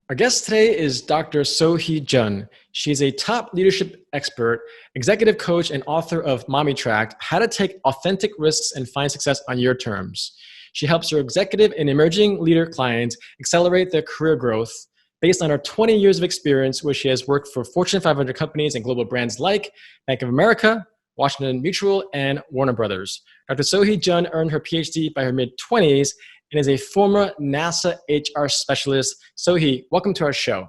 Our guest today is Dr. Sohee Jun. She's a top leadership expert, executive coach, and author of Mommytracked, How to Take Authentic Risks and Find Success on Your Terms. She helps her executive and emerging leader clients accelerate their career growth based on her 20 years of experience, where she has worked for Fortune 500 companies and global brands like Bank of America, Washington Mutual, and Warner Brothers. Dr. Sohee Jun earned her PhD by her mid-20s and is a former NASA HR specialist. Sohee, welcome to our show.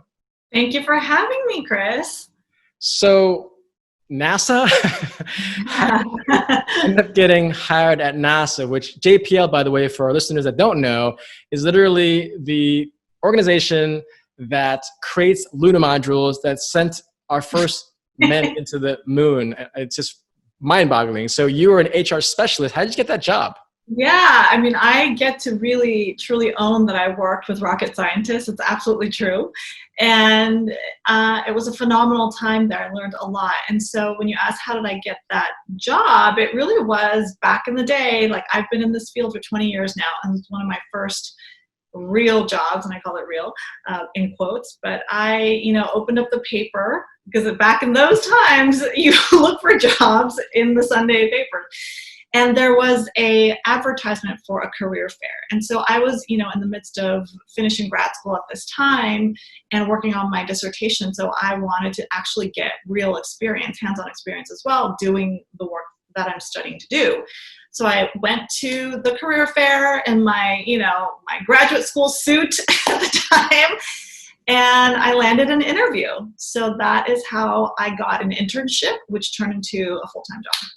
Thank you for having me, Chris. So, NASA ended up getting hired at NASA, which JPL, by the way, for our listeners that don't know, is literally the organization that creates lunar modules that sent our first men into the moon. It's just mind-boggling. So you were an HR specialist. How did you get that job? Yeah, I mean, I get to really, truly own that I worked with rocket scientists. It's absolutely true. And it was a phenomenal time there. I learned a lot. And so when you ask, how did I get that job? It really was back in the day. Like, I've been in this field for 20 years now, and it's one of my first real jobs, and I call it real, in quotes. But I, opened up the paper, because back in those times, you look for jobs in the Sunday paper. And there was a advertisement for a career fair. And so I was, in the midst of finishing grad school at this time and working on my dissertation. So I wanted to actually get real experience, hands-on experience as well, doing the work that I'm studying to do. So I went to the career fair in my, my graduate school suit at the time, and I landed an interview. So that is how I got an internship, which turned into a full-time job.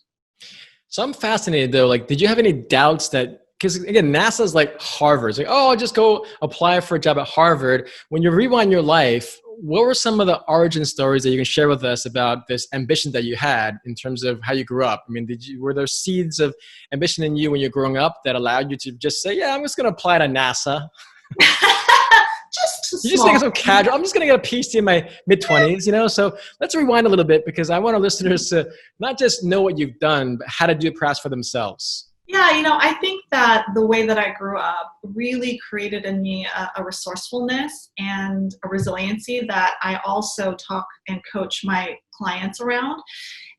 So I'm fascinated though, did you have any doubts that, because again, NASA's like Harvard. It's like, oh, I'll just go apply for a job at Harvard. When you rewind your life, what were some of the origin stories that you can share with us about this ambition that you had in terms of how you grew up? I mean, were there seeds of ambition in you when you're growing up that allowed you to just say, yeah, I'm just going to apply to NASA? You just think it's so casual. I'm just going to get a PhD in my mid-20s, So let's rewind a little bit, because I want our listeners to not just know what you've done, but how to do it perhaps for themselves. Yeah, I think that the way that I grew up really created in me a resourcefulness and a resiliency that I also talk and coach my clients around.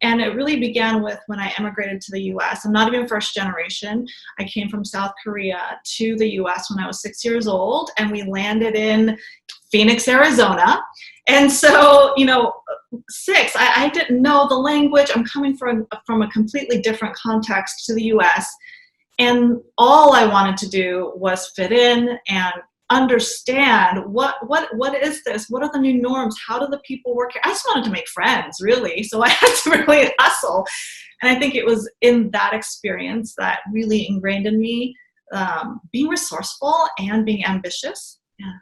And it really began with when I immigrated to the US. I'm not even first generation. I came from South Korea to the US when I was 6 years old, and we landed in Phoenix, Arizona. And so, I didn't know the language. I'm coming from a completely different context to the US. And all I wanted to do was fit in and understand what is this? What are the new norms? How do the people work here? I just wanted to make friends, really. So I had to really hustle. And I think it was in that experience that really ingrained in me being resourceful and being ambitious. Yeah.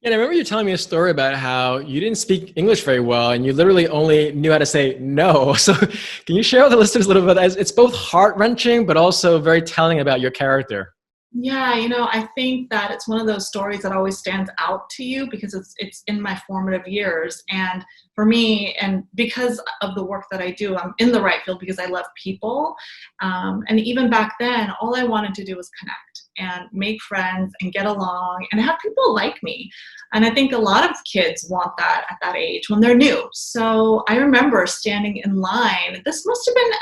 And I remember you telling me a story about how you didn't speak English very well and you literally only knew how to say no. So can you share with the listeners a little bit? It's both heart-wrenching, but also very telling about your character. Yeah, I think that it's one of those stories that always stands out to you because it's in my formative years. And for me, and because of the work that I do, I'm in the right field because I love people. And even back then, all I wanted to do was connect and make friends and get along and have people like me. And I think a lot of kids want that at that age when they're new. So I remember standing in line. This must have been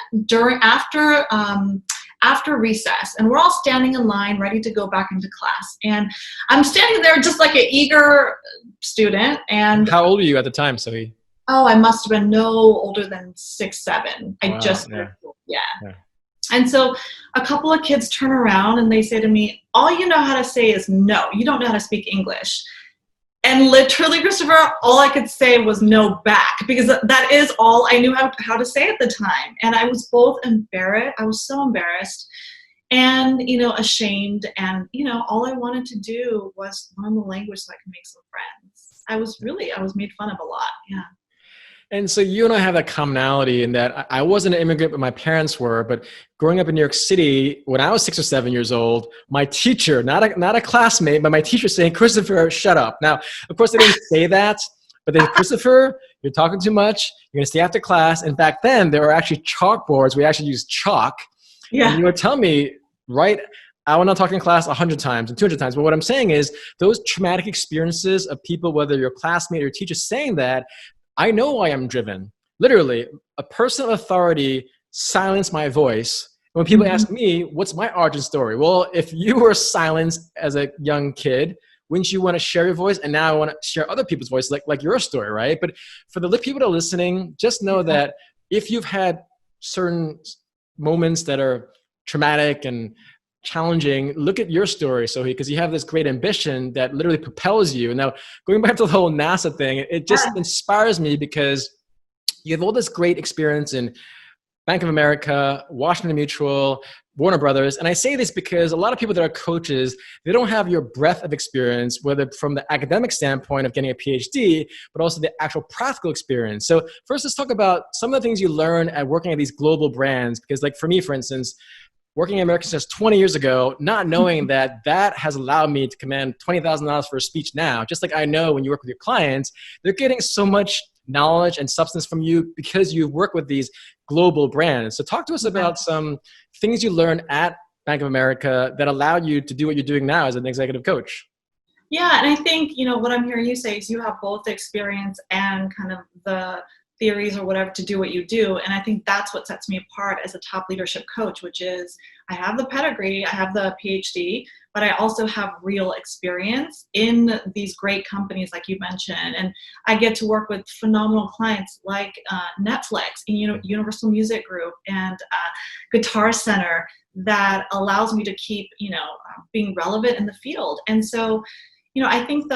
after recess, and we're all standing in line ready to go back into class. And I'm standing there just like an eager student. And how old were you at the time, Sohee? Oh, I must have been no older than 6, 7. Wow, Yeah. And so a couple of kids turn around and they say to me, all you know how to say is no. You don't know how to speak English. And literally, Christopher, all I could say was no back, because that is all I knew how to say at the time. And I was both embarrassed. I was so embarrassed and, ashamed. And, all I wanted to do was learn the language so I could make some friends. I was made fun of a lot. Yeah. And so you and I have that commonality in that I wasn't an immigrant, but my parents were. But growing up in New York City, when I was 6 or 7 years old, my teacher, not a classmate, but my teacher saying, Christopher, shut up. Now, of course, they didn't say that, but they said, Christopher, you're talking too much. You're going to stay after class. And back then, there were actually chalkboards. We actually used chalk. Yeah. And you would tell me, right I will not talk in class 100 times and 200 times. But what I'm saying is those traumatic experiences of people, whether your classmate or teacher, saying that, I know why I'm driven. Literally, a person of authority silenced my voice. When people Mhm. ask me, what's my origin story? Well, if you were silenced as a young kid, wouldn't you want to share your voice? And now I want to share other people's voice, like your story, right? But for the people that are listening, just know that if you've had certain moments that are traumatic and challenging, look at your story, Sohee, because you have this great ambition that literally propels you. And now going back to the whole NASA thing, it just inspires me because you have all this great experience in Bank of America, Washington Mutual, Warner Brothers. And I say this because a lot of people that are coaches, they don't have your breadth of experience, whether from the academic standpoint of getting a PhD, but also the actual practical experience. So first, let's talk about some of the things you learn at working at these global brands. Because like for me, for instance, working at American Express 20 years ago, not knowing that that has allowed me to command $20,000 for a speech now, just like I know when you work with your clients, they're getting so much knowledge and substance from you because you work with these global brands. So talk to us about some things you learned at Bank of America that allowed you to do what you're doing now as an executive coach. Yeah, and I think, what I'm hearing you say is you have both the experience and kind of the theories or whatever to do what you do. And I think that's what sets me apart as a top leadership coach, which is I have the pedigree, I have the PhD, but I also have real experience in these great companies like you mentioned. And I get to work with phenomenal clients like Netflix, Universal Music Group, and Guitar Center that allows me to keep, being relevant in the field. And so, I think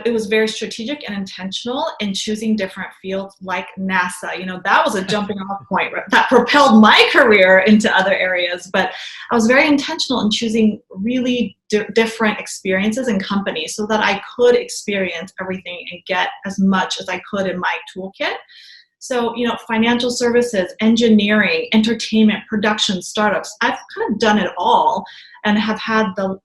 it was very strategic and intentional in choosing different fields like NASA. That was a jumping off point that propelled my career into other areas. But I was very intentional in choosing really different experiences and companies so that I could experience everything and get as much as I could in my toolkit. So, financial services, engineering, entertainment, production, startups, I've kind of done it all and have had the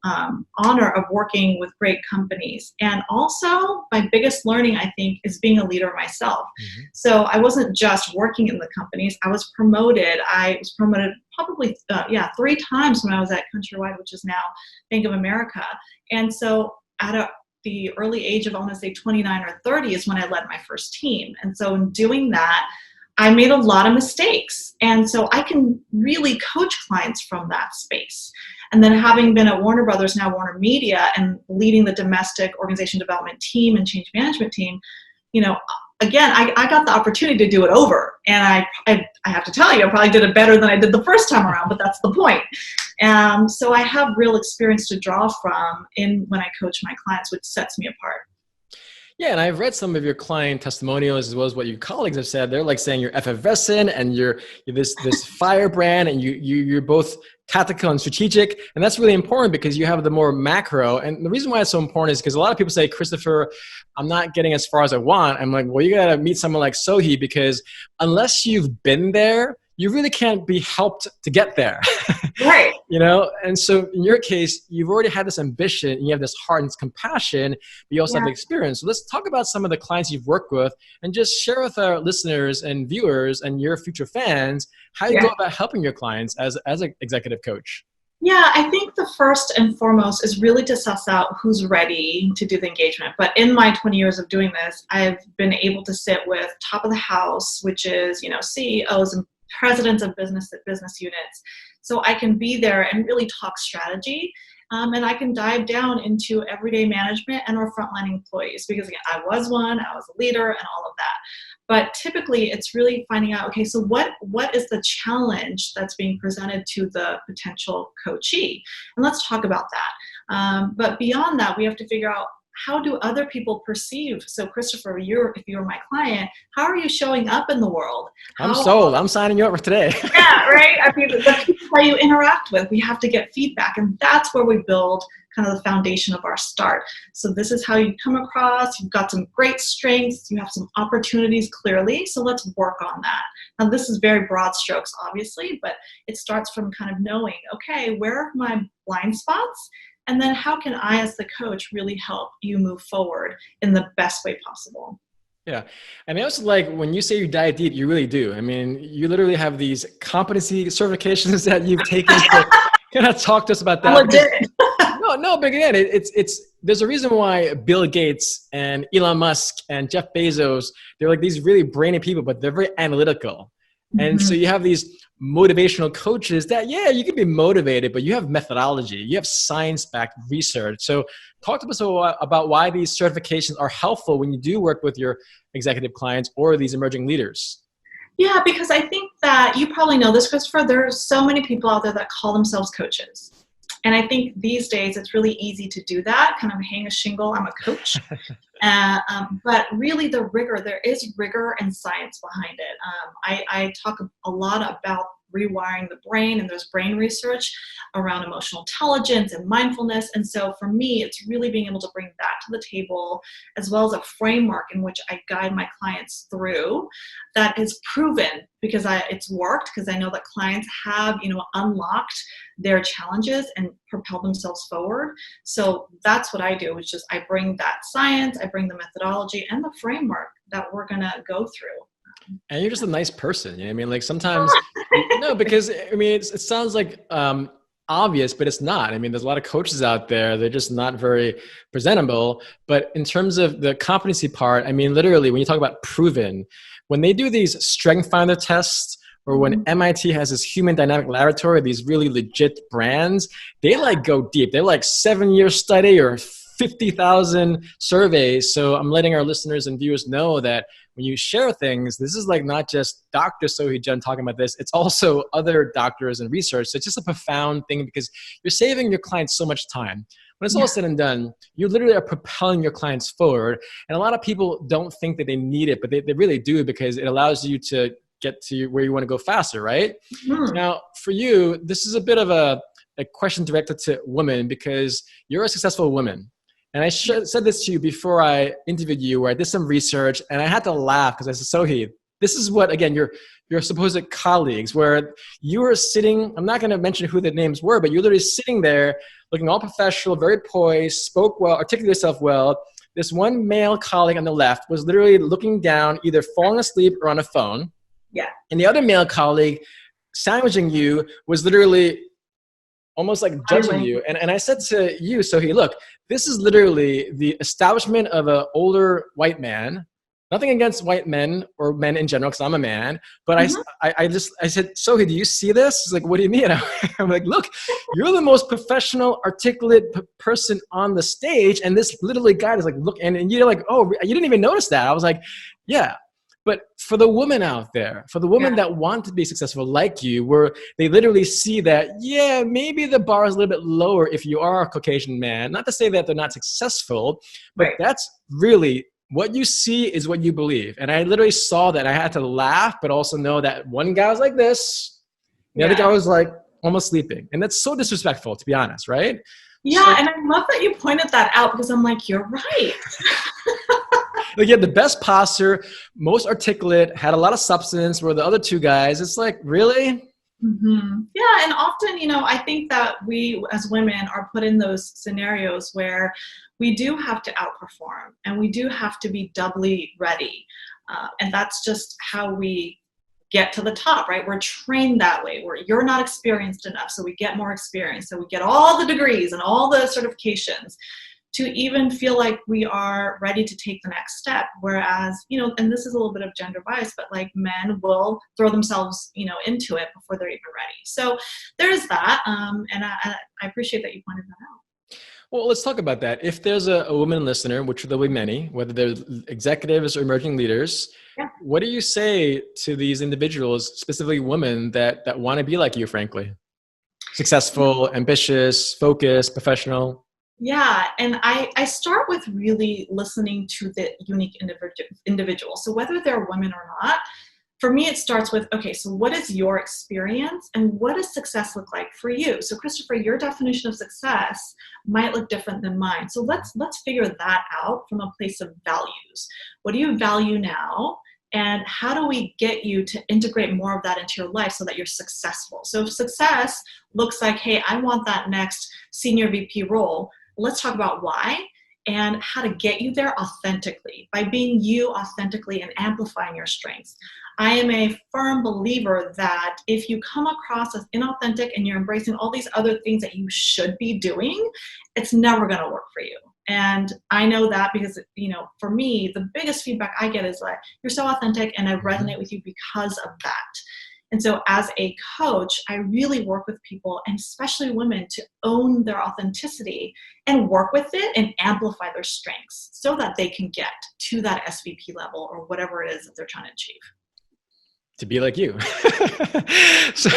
honor of working with great companies. And also, my biggest learning, I think, is being a leader myself. Mm-hmm. So I wasn't just working in the companies. I was promoted. I was promoted probably, 3 times when I was at Countrywide, which is now Bank of America. And so at the early age of, I want to say 29 or 30 is when I led my first team. And so in doing that, I made a lot of mistakes. And so I can really coach clients from that space. And then having been at Warner Brothers, now Warner Media, and leading the domestic organization development team and change management team, again, I got the opportunity to do it over. And I have to tell you, I probably did it better than I did the first time around, but that's the point. So I have real experience to draw from when I coach my clients, which sets me apart. Yeah, and I've read some of your client testimonials as well as what your colleagues have said. They're like saying you're effervescent and you're this firebrand, and you're both tactical and strategic. And that's really important because you have the more macro. And the reason why it's so important is because a lot of people say, Christopher, I'm not getting as far as I want. I'm like, well, you got to meet someone like Sohee, because unless you've been there, you really can't be helped to get there. Right. And so in your case, you've already had this ambition and you have this heart and this compassion, but you also have the experience. So let's talk about some of the clients you've worked with and just share with our listeners and viewers and your future fans how you go about helping your clients as an executive coach. Yeah, I think the first and foremost is really to suss out who's ready to do the engagement. But in my 20 years of doing this, I've been able to sit with top of the house, which is, CEOs and presidents of business units. So I can be there and really talk strategy. And I can dive down into everyday management and our frontline employees, because again, I was one, I was a leader and all of that. But typically it's really finding out, okay, so what is the challenge that's being presented to the potential coachee? And let's talk about that. But beyond that, we have to figure out, how do other people perceive? So Christopher, if you're my client, how are you showing up in the world? I'm sold. I'm signing you up for today. Yeah, right? I mean, the people that you interact with, we have to get feedback. And that's where we build kind of the foundation of our start. So this is how you come across. You've got some great strengths. You have some opportunities clearly. So let's work on that. Now, this is very broad strokes, obviously, but it starts from kind of knowing, okay, where are my blind spots? And then how can I, as the coach, really help you move forward in the best way possible? Yeah. And I also like when you say you dive deep, you really do. I mean, you literally have these competency certifications that you've taken Can I talk to us about I that? Because legit. no, but again, it's there's a reason why Bill Gates and Elon Musk and Jeff Bezos, they're like these really brainy people, but they're very analytical. And so you have these motivational coaches that, yeah, you can be motivated, but you have methodology, you have science-backed research. So talk to us about why these certifications are helpful when you do work with your executive clients or these emerging leaders. Yeah, because I think that you probably know this, Christopher. There's so many people out there that call themselves coaches. And I think these days it's really easy to do that, kind of hang a shingle, I'm a coach. But really the rigor, there is rigor and science behind it. I talk a lot about rewiring the brain, and there's brain research around emotional intelligence and mindfulness. And so for me, it's really being able to bring that to the table, as well as a framework in which I guide my clients through that is proven, because it's worked, because I know that clients have, unlocked their challenges and propelled themselves forward. So that's what I do, is just I bring that science, I bring the methodology and the framework that we're gonna go through. And you're just a nice person. You know what I mean? Like sometimes, no, because I mean, it sounds like obvious, but it's not. I mean, there's a lot of coaches out there. They're just not very presentable. But in terms of the competency part, I mean, literally, when you talk about proven, when they do these strength finder tests, or when MIT has this human dynamic laboratory, these really legit brands, they like go deep. They're like 7-year study or 50,000 surveys. So I'm letting our listeners and viewers know that when you share things, this is like not just Dr. Sohee Jun talking about this, it's also other doctors and research. So it's just a profound thing, because you're saving your clients so much time. When it's all said and done, you literally are propelling your clients forward. And a lot of people don't think that they need it, but they really do, because it allows you to get to where you want to go faster, right? Now, for you, this is a bit of a question directed to women, because you're a successful woman. And I said this to you before I interviewed you, where I did some research, and I had to laugh because I said, Sohee, this is what, again, your supposed colleagues, where you were sitting, I'm not going to mention who the names were, but you're literally sitting there looking all professional, very poised, spoke well, articulated yourself well. This one male colleague on the left was literally looking down, either falling asleep or on a phone. Yeah. And the other male colleague sandwiching you was literally almost like judging you. And I said to you, Sohee, look, this is literally the establishment of an older white man. Nothing against white men or men in general, because I'm a man. But I said, Sohee, do you see this? He's like, what do you mean? I'm like, look, you're the most professional, articulate person on the stage. And this literally guy is like, look, and you're like, oh, you didn't even notice that. I was like, yeah. But for the women out there, for the women that want to be successful like you, where they literally see that, yeah, maybe the bar is a little bit lower if you are a Caucasian man. Not to say that they're not successful, but that's really what you see is what you believe. And I literally saw that. I had to laugh, but also know that one guy was like this, the other guy was like almost sleeping. And that's so disrespectful, to be honest, right? Yeah, and I love that you pointed that out, because I'm like, you're right. Like, you had the best posture, most articulate, had a lot of substance, where the other two guys, it's like, really? Yeah, and often, I think that we as women are put in those scenarios where we do have to outperform, and we do have to be doubly ready. And that's just how we get to the top, right? We're trained that way, where you're not experienced enough, so we get more experience. So we get all the degrees and all the certifications to even feel like we are ready to take the next step. Whereas, and this is a little bit of gender bias, but like men will throw themselves, into it before they're even ready. So there's that. And I appreciate that you pointed that out. Well, let's talk about that. If there's a woman listener, which there'll be many, whether they're executives or emerging leaders, what do you say to these individuals, specifically women that want to be like you, frankly? Successful, ambitious, focused, professional? Yeah, and I start with really listening to the unique individual. So whether they're women or not, for me, it starts with, okay, so what is your experience and what does success look like for you? So Christopher, your definition of success might look different than mine. So let's figure that out from a place of values. What do you value now? And how do we get you to integrate more of that into your life so that you're successful? So if success looks like, hey, I want that next senior VP role, let's talk about why. and how to get you there authentically by being you authentically and amplifying your strengths. I am a firm believer that if you come across as inauthentic and you're embracing all these other things that you should be doing, it's never going to work for you. And I know that because, for me, the biggest feedback I get is like, you're so authentic and I resonate with you because of that. And so as a coach, I really work with people, and especially women, to own their authenticity and work with it and amplify their strengths so that they can get to that SVP level or whatever it is that they're trying to achieve. To be like you. So,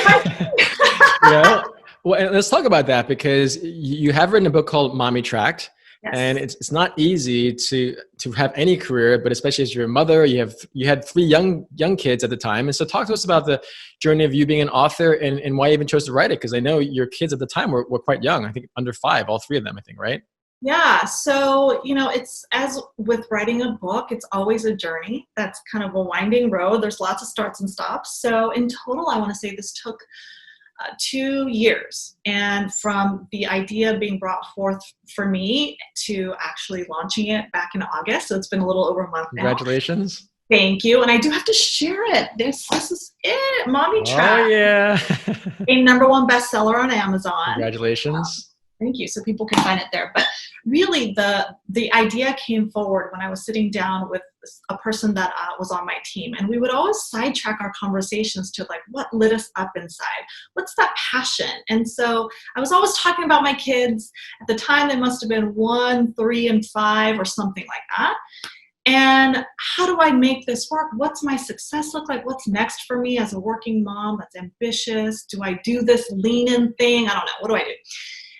well, and let's talk about that, because you have written a book called Mommytracked. Yes. And it's not easy to have any career, but especially as you're a mother, you had 3 young kids at the time. And so talk to us about the journey of you being an author and why you even chose to write it. Because I know your kids at the time were quite young. I think under 5, all 3 of them, I think, right? Yeah. So, it's as with writing a book, it's always a journey. That's kind of a winding road. There's lots of starts and stops. So in total, I want to say this took 2 years, and from the idea being brought forth for me to actually launching it back in August. So it's been a little over a month now. Congratulations. Thank you. And I do have to share it. This is it. Mommytracked. Oh, yeah. A #1 bestseller on Amazon. Congratulations. Thank you. So people can find it there. But really, the idea came forward when I was sitting down with a person that was on my team. And we would always sidetrack our conversations to like, what lit us up inside? What's that passion? And so I was always talking about my kids. At the time, they must have been 1, 3, and 5 or something like that. And how do I make this work? What's my success look like? What's next for me as a working mom that's ambitious? Do I do this lean in thing? I don't know. What do I do?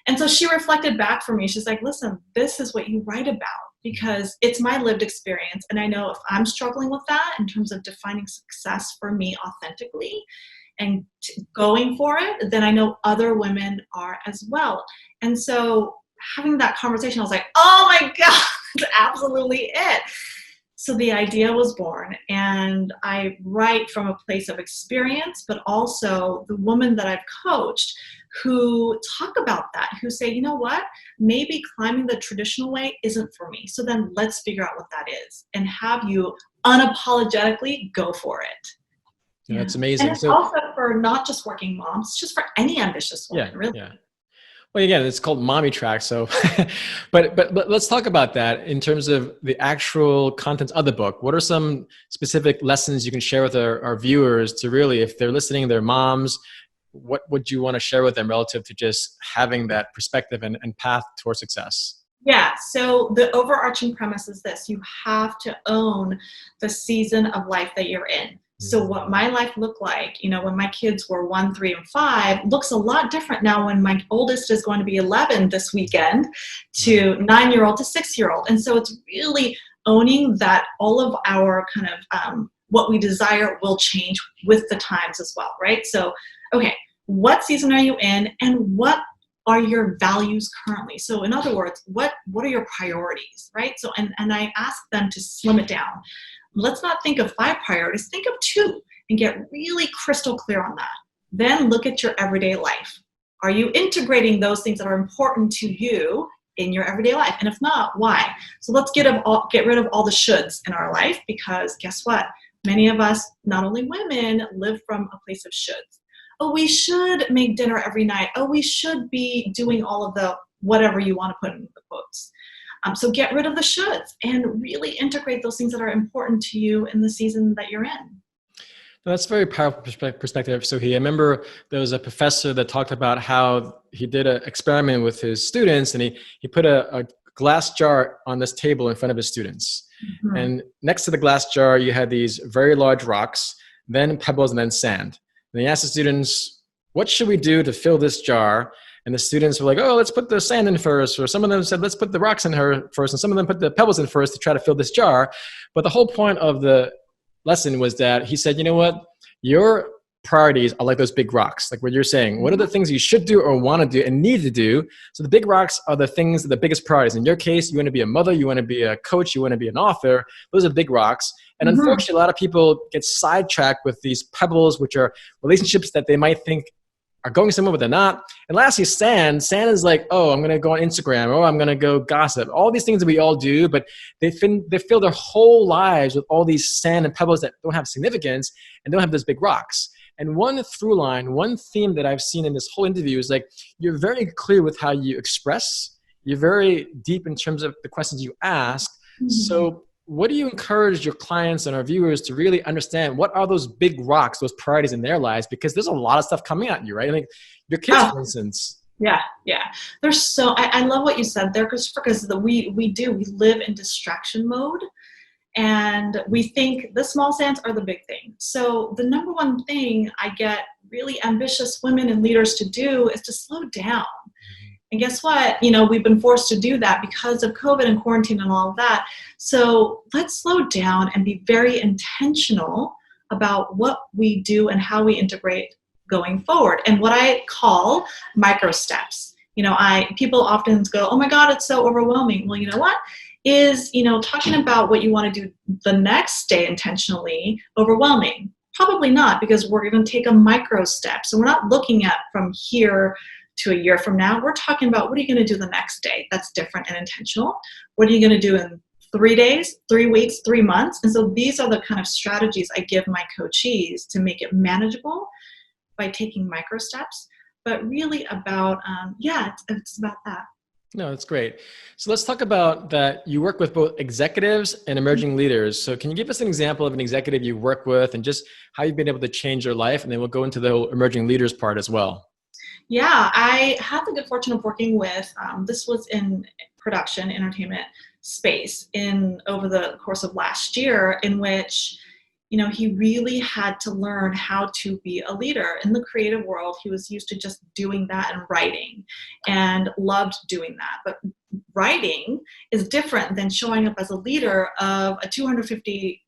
And so she reflected back for me. She's like, listen, this is what you write about, because it's my lived experience. And I know if I'm struggling with that in terms of defining success for me authentically and going for it, then I know other women are as well. And so having that conversation, I was like, oh my God, that's absolutely it. So the idea was born, and I write from a place of experience, but also the women that I've coached who talk about that, who say, you know what, maybe climbing the traditional way isn't for me. So then let's figure out what that is and have you unapologetically go for it. Yeah, that's amazing. And it's also for not just working moms, it's just for any ambitious woman, really. Yeah. Well, again, it's called Mommytracked. So, but let's talk about that in terms of the actual contents of the book. What are some specific lessons you can share with our viewers to really, if they're listening, they're moms, what would you want to share with them relative to just having that perspective and path towards success? Yeah, so the overarching premise is this: you have to own the season of life that you're in. So what my life looked like, when my kids were 1, 3, and 5, looks a lot different now when my oldest is going to be 11 this weekend to 9-year-old to 6-year-old. And so it's really owning that all of our kind of what we desire will change with the times as well, right? So, okay, what season are you in, and what are your values currently? So in other words, what are your priorities, right? So, and I ask them to slim it down. Let's not think of 5 priorities, think of 2 and get really crystal clear on that. Then look at your everyday life. Are you integrating those things that are important to you in your everyday life? And if not, why? So let's get rid of all the shoulds in our life, because guess what? Many of us, not only women, live from a place of shoulds. Oh, we should make dinner every night. Oh, we should be doing all of the whatever you want to put in the quotes. So get rid of the shoulds and really integrate those things that are important to you in the season that you're in. That's a very powerful perspective, Sohee. I remember there was a professor that talked about how he did an experiment with his students, and he put a glass jar on this table in front of his students. Mm-hmm. And next to the glass jar, you had these very large rocks, then pebbles, and then sand. And he asked the students, what should we do to fill this jar? And the students were like, oh, let's put the sand in first. Or some of them said, let's put the rocks in her first. And some of them put the pebbles in first to try to fill this jar. But the whole point of the lesson was that he said, you know what? Your priorities are like those big rocks, like what you're saying. What are the things you should do or want to do and need to do? So the big rocks are the things, the biggest priorities. In your case, you want to be a mother, you want to be a coach, you want to be an author. Those are big rocks. And unfortunately, a lot of people get sidetracked with these pebbles, which are relationships that they might think are going somewhere, but they're not. And lastly, sand. Sand is like, oh, I'm going to go on Instagram, or I'm going to go gossip. All these things that we all do, but they fill their whole lives with all these sand and pebbles that don't have significance and don't have those big rocks. And one through line, one theme that I've seen in this whole interview is like, you're very clear with how you express. You're very deep in terms of the questions you ask. Mm-hmm. So what do you encourage your clients and our viewers to really understand? What are those big rocks, those priorities in their lives? Because there's a lot of stuff coming at you, right? I mean, your kids, for instance. Yeah. There's I love what you said there, Christopher, because we live in distraction mode. And we think the small sands are the big thing. So the number one thing I get really ambitious women and leaders to do is to slow down. And guess what? We've been forced to do that because of COVID and quarantine and all of that. So let's slow down and be very intentional about what we do and how we integrate going forward. And what I call micro steps. People often go, oh my God, it's so overwhelming. Well, you know what? Is, talking about what you want to do the next day intentionally overwhelming? Probably not, because we're going to take a micro step. So we're not looking at from here to a year from now. We're talking about what are you going to do the next day that's different and intentional? What are you going to do in 3 days, 3 weeks, 3 months? And so these are the kind of strategies I give my coachees to make it manageable by taking micro steps, but really about, it's about that. No, that's great. So let's talk about that. You work with both executives and emerging leaders. So can you give us an example of an executive you work with and just how you've been able to change their life? And then we'll go into the whole emerging leaders part as well. Yeah, I had the good fortune of working with, this was in production, entertainment space over the course of last year, in which he really had to learn how to be a leader in the creative world. He was used to just doing that and writing and loved doing that. But writing is different than showing up as a leader of a 250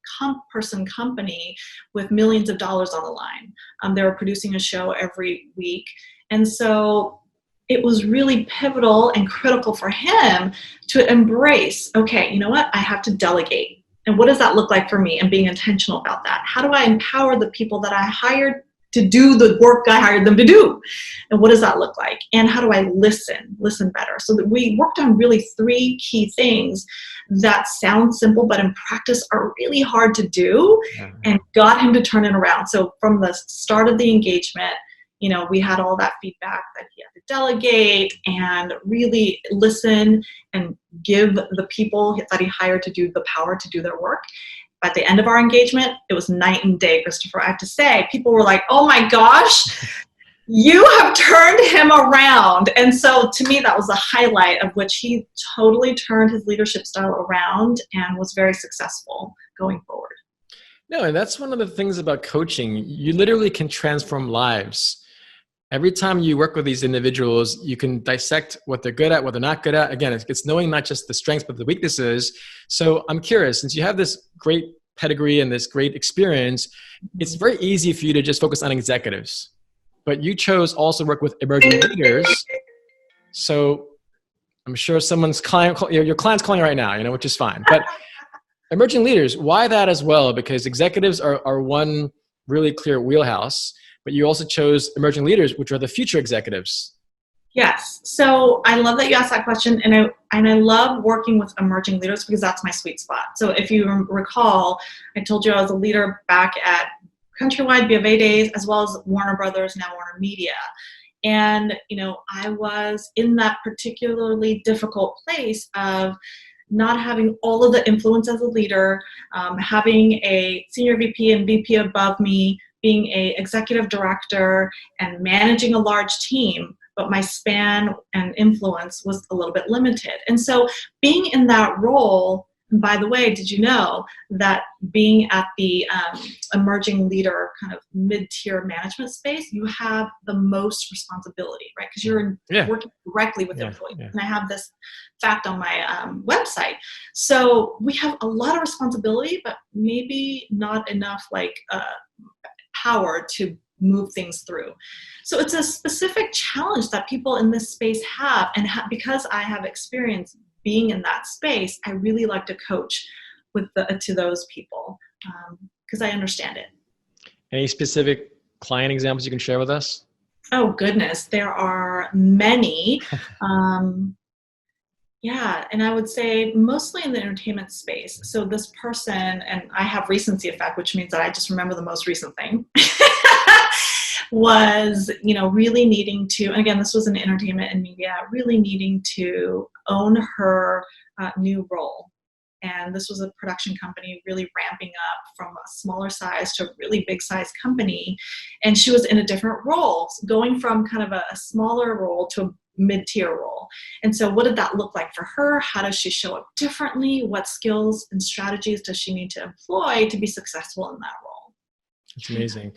person company with millions of dollars on the line. They were producing a show every week. And so it was really pivotal and critical for him to embrace, okay, you know what? I have to delegate. And what does that look like for me? And being intentional about that. How do I empower the people that I hired to do the work I hired them to do? And what does that look like? And how do I listen better? So that we worked on really 3 key things that sound simple, but in practice are really hard to do, and got him to turn it around. So from the start of the engagement, we had all that feedback that he had to delegate and really listen and give the people that he hired to do the power to do their work. At the end of our engagement, it was night and day, Christopher. I have to say, people were like, oh my gosh, you have turned him around. And so to me, that was a highlight of which he totally turned his leadership style around and was very successful going forward. No, and that's one of the things about coaching. You literally can transform lives. Every time you work with these individuals, you can dissect what they're good at, what they're not good at. Again, it's knowing not just the strengths, but the weaknesses. So I'm curious, since you have this great pedigree and this great experience, it's very easy for you to just focus on executives. But you chose also work with emerging leaders. So I'm sure someone's your client's calling right now, which is fine. But emerging leaders, why that as well? Because executives are one really clear wheelhouse. But you also chose emerging leaders, which are the future executives. Yes. So I love that you asked that question. And I love working with emerging leaders because that's my sweet spot. So if you recall, I told you I was a leader back at Countrywide, B of A days, as well as Warner Brothers, now Warner Media. And, I was in that particularly difficult place of not having all of the influence as a leader, having a senior VP and VP above me, being a executive director and managing a large team, but my span and influence was a little bit limited. And so being in that role, and by the way, did you know that being at the emerging leader kind of mid-tier management space, you have the most responsibility, right? Because you're working directly with employees. And I have this fact on my website. So we have a lot of responsibility, but maybe not enough power to move things through. So it's a specific challenge that people in this space have. And because I have experience being in that space, I really like to coach to those people because I understand it. Any specific client examples you can share with us? Oh, goodness. There are many. Um, Yeah, and I would say mostly in the entertainment space. So this person, and I have recency effect, which means that I just remember the most recent thing, was, really needing to, and again, this was in entertainment and media, really needing to own her new role. And this was a production company really ramping up from a smaller size to a really big size company. And she was in a different role, going from kind of a smaller role to a mid-tier role. And so what did that look like for her? How does she show up differently? What skills and strategies does she need to employ to be successful in that role? It's amazing.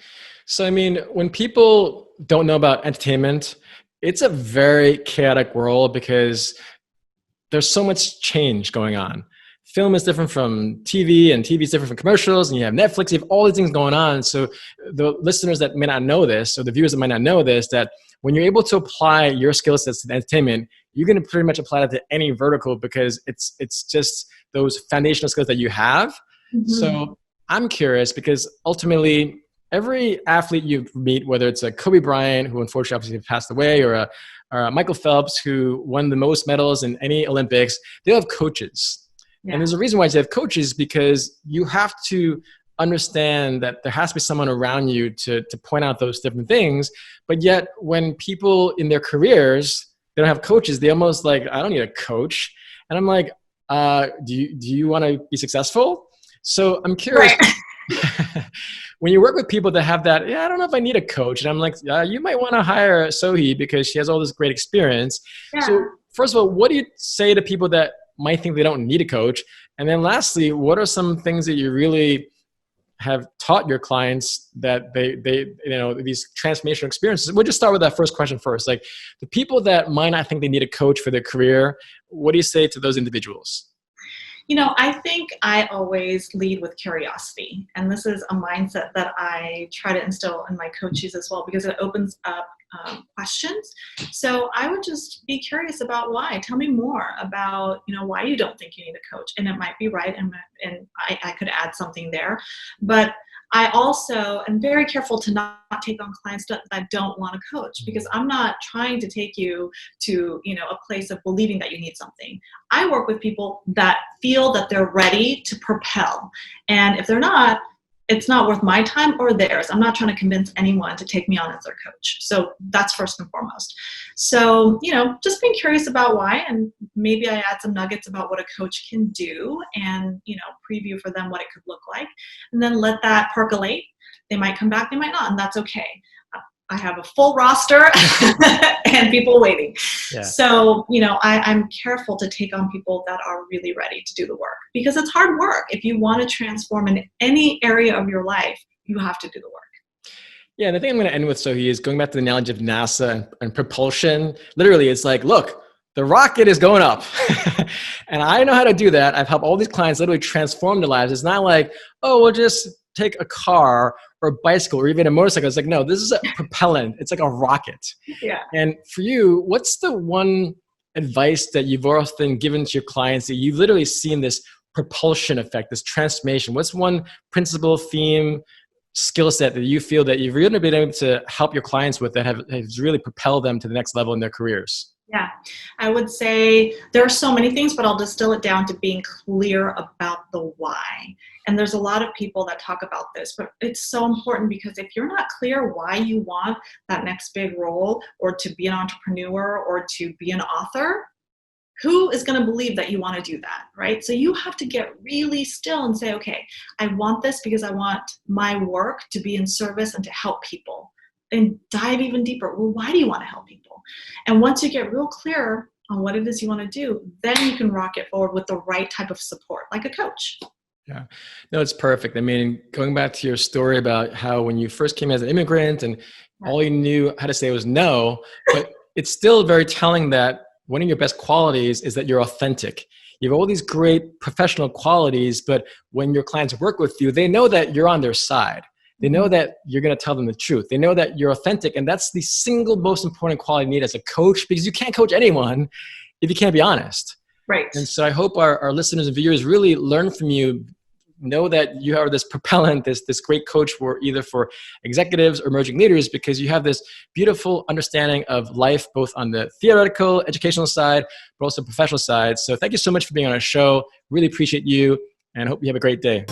So, I mean, when people don't know about entertainment, it's a very chaotic world because there's so much change going on. Film is different from TV, and TV is different from commercials, and you have Netflix, you have all these things going on. So the listeners that may not know this, or the viewers that might not know this, that when you're able to apply your skill sets to the entertainment, you're going to pretty much apply that to any vertical because it's just those foundational skills that you have. Mm-hmm. So I'm curious because ultimately every athlete you meet, whether it's a Kobe Bryant, who unfortunately obviously passed away, or a Michael Phelps, who won the most medals in any Olympics, they have coaches. And Yeah. there's a reason why they have coaches, because you have to understand that there has to be someone around you to point out those different things. But yet when people in their careers, they don't have coaches, they almost like, I don't need a coach. And I'm like, do you want to be successful? So I'm curious, Right. when you work with people that have that, yeah, I don't know if I need a coach. And I'm like, you might want to hire Sohee because she has all this great experience. Yeah. So first of all, what do you say to people that might think they don't need a coach? And then lastly, what are some things that you really have taught your clients that they these transformational experiences? We'll just start with that first question first. Like the people that might not think they need a coach for their career, what do you say to those individuals? I think I always lead with curiosity. And this is a mindset that I try to instill in my coaches as well, because it opens up questions. So I would just be curious about why. Tell me more about, why you don't think you need a coach. And it might be right. And I could add something there. But I also am very careful to not take on clients that don't want a coach, because I'm not trying to take you to, a place of believing that you need something. I work with people that feel that they're ready to propel. And if they're not, it's not worth my time or theirs. I'm not trying to convince anyone to take me on as their coach. So that's first and foremost. So, just being curious about why, and maybe I add some nuggets about what a coach can do and, preview for them what it could look like, and then let that percolate. They might come back, they might not, and that's okay. I have a full roster and people waiting. Yeah. So, I'm careful to take on people that are really ready to do the work, because it's hard work. If you want to transform in any area of your life, you have to do the work. Yeah, and the thing I'm going to end with, Sohee, is going back to the analogy of NASA and propulsion. Literally, it's like, look, the rocket is going up. And I know how to do that. I've helped all these clients literally transform their lives. It's not like, oh, we'll just take a car or a bicycle or even a motorcycle. It's like, no, this is a propellant. It's like a rocket. Yeah. And for you, what's the one advice that you've often given to your clients that you've literally seen this propulsion effect, this transformation? What's one principle, theme, skill set that you feel that you've really been able to help your clients with that has really propelled them to the next level in their careers? Yeah, I would say there are so many things, but I'll distill it down to being clear about the why. And there's a lot of people that talk about this, but it's so important, because if you're not clear why you want that next big role, or to be an entrepreneur, or to be an author, who is going to believe that you want to do that, right? So you have to get really still and say, okay, I want this because I want my work to be in service and to help people. And dive even deeper. Well, why do you want to help people? And once you get real clear on what it is you want to do, then you can rocket forward with the right type of support, like a coach. Yeah, no, it's perfect. I mean, going back to your story about how when you first came as an immigrant and all you knew how to say was no, but it's still very telling that one of your best qualities is that you're authentic. You have all these great professional qualities, but when your clients work with you, they know that you're on their side. They know that you're going to tell them the truth. They know that you're authentic. And that's the single most important quality you need as a coach, because you can't coach anyone if you can't be honest. Right. And so I hope our listeners and viewers really learn from you know that you are this propellant, this great coach for either for executives or emerging leaders, because you have this beautiful understanding of life, both on the theoretical, educational side, but also professional side. So thank you so much for being on our show. Really appreciate you, and hope you have a great day.